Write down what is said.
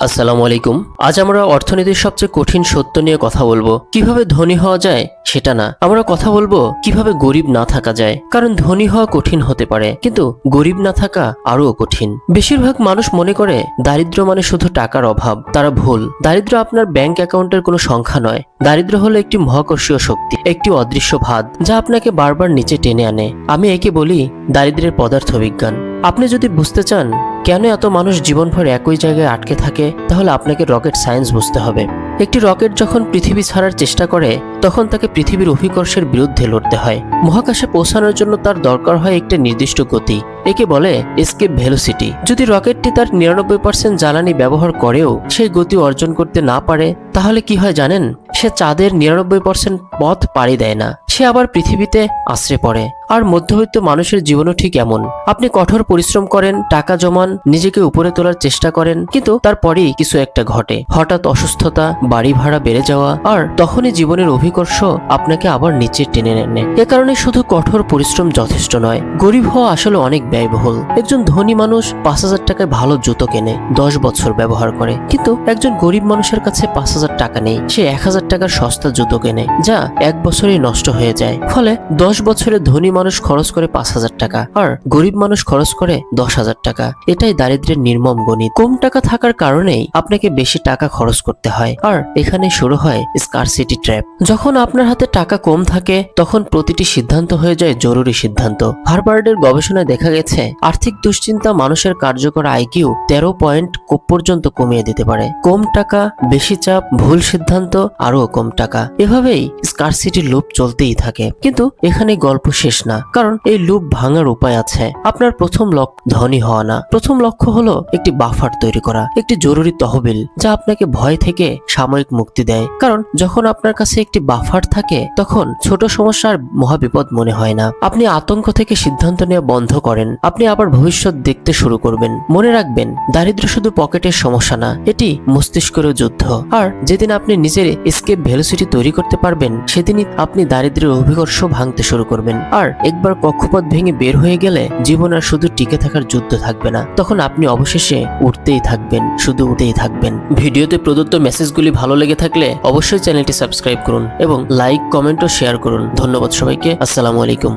আসসালামু আলাইকুম। আজ আমরা অর্থনীতির সবচেয়ে কঠিন সত্য নিয়ে কথা বলবো। কিভাবে ধনী হওয়া যায় সেটা না, আমরা কথা বলবো কিভাবে গরিব না থাকা যায়। কারণ ধনী হওয়া কঠিন হতে পারে, কিন্তু গরিব না থাকা আরও কঠিন। বেশিরভাগ মানুষ মনে করে দারিদ্র মানে শুধু টাকার অভাব। তারা ভুল। দারিদ্র আপনার ব্যাংক অ্যাকাউন্টের কোনো সংখ্যা নয়। দারিদ্র হলো একটি মহাকর্ষীয় শক্তি, একটি অদৃশ্য ভাত যা আপনাকে বারবার নিচে টেনে আনে। আমি একে বলি দারিদ্রের পদার্থবিজ্ঞান। আপনি যদি বুঝতে চান কেন এত মানুষ জীবনভর একই জায়গায় আটকে থাকে, তাহলে আপনাকে রকেট সায়েন্স বুঝতে হবে। একটি রকেট যখন পৃথিবী ছাড়ার চেষ্টা করে, তখন তাকে পৃথিবীর অভিকর্ষের বিরুদ্ধে লড়তে হয়। মহাকাশে পৌঁছানোর জন্য তার দরকার হয় একটা নির্দিষ্ট গতি। একে বলে এসকেপ ভেলোসিটি। যদি রকেটটি তার 99% জ্বালানি ব্যবহার করেও সেই গতি অর্জন করতে না পারে, তাহলে কি হয় জানেন? সে চাঁদের 99% পথ পাড়ি দেয় না, সে আবার পৃথিবীতে আশ্রে পড়ে। আর মধ্যবিত্ত মানুষের জীবনও ঠিক এমন। আপনি কঠোর পরিশ্রম করেন, টাকা জমান, নিজেকে উপরে তোলার চেষ্টা করেন, কিন্তু তারপরেই কিছু একটা ঘটে। হঠাৎ অসুস্থতা, বাড়ি ভাড়া বেড়ে যাওয়া, আর তখনই জীবনের অভিকর্ষ আপনাকে আবার নিচে টেনে নেয়। এ কারণে শুধু কঠোর পরিশ্রম যথেষ্ট নয়। গরিব হওয়া আসলে অনেক ব্যয়বহুল। একজন ধনী মানুষ 5,000 টাকায় ভালো জুতো কেনে, 10 বছর ব্যবহার করে। কিন্তু একজন গরিব মানুষের কাছে 5,000 টাকা নেই, সে 1,000 টাকার সস্তা জুতো কেনে, যা 1 বছরেই নষ্ট হয়ে যায়। ফলে 10 বছরে ধনী মানুষ খরচ করে 5,000 টাকা, আর গরিব মানুষ খরচ করে 10,000 টাকা। এটাই দারিদ্র্যের নির্মম গণিত। কম টাকা থাকার কারণেই আপনাকে বেশি টাকা খরচ করতে হয়, আর এখানে শুরু হয় স্কারসিটি ট্র্যাপ। যখন আপনার হাতে টাকা কম থাকে, তখন প্রতিটি সিদ্ধান্ত হয়ে যায় জরুরি সিদ্ধান্ত। হার্ভার্ডের গবেষণায় দেখা গেছে আর্থিক দুশ্চিন্তা মানুষের কার্যকর আইকিউ 13 পয়েন্ট পর্যন্ত কমিয়ে দিতে পারে। কম টাকা, বেশি চাপ, ভুল সিদ্ধান্ত, আরো কম টাকা। এভাবেই স্কারসিটির লুপ চলতেই থাকে। কিন্তু এখানে গল্প শেষ না, কারণ এই লুপ ভাঙার উপায় আছে। আপনার প্রথম লক্ষ্য ধনী হওয়া না। প্রথম লক্ষ্য হলো একটি বাফার তৈরি করা, একটি জরুরি তহবিল যা আপনাকে ভয় থেকে সাময়িক মুক্তি দেয়। কারণ যখন আপনার কাছে একটি বাফার থাকে, তখন ছোট সমস্যার মহাবিপদ মনে হয় না। আপনি আতঙ্ক থেকে সিদ্ধান্ত নেওয়া বন্ধ করেন, আপনি আবার ভবিষ্যৎ দেখতে শুরু করবেন। মনে রাখবেন, দারিদ্র্য শুধু পকেটের সমস্যা না, এটি মস্তিষ্কেরও যুদ্ধ। আর যেদিন আপনি নিজের এসকেপ ভেলোসিটি তৈরি করতে পারবেন, সেদিনই আপনি দারিদ্র্যের অভিকর্ষ ভাঙতে শুরু করবেন। আর একবার কক্ষপথ ভেঙে বের হয়ে গেলে জীবন আর শুধু টিকে থাকার যুদ্ধ থাকবে না। তখন আপনি অবশেষে উঠতেই থাকবেন, শুধু উঠতেই থাকবেন। ভিডিওতে প্রদত্ত মেসেজগুলি ভালো লেগে থাকলে অবশ্যই চ্যানেলটি সাবস্ক্রাইব করুন এবং লাইক, কমেন্ট ও শেয়ার করুন। ধন্যবাদ সবাইকে। আসসালামু আলাইকুম।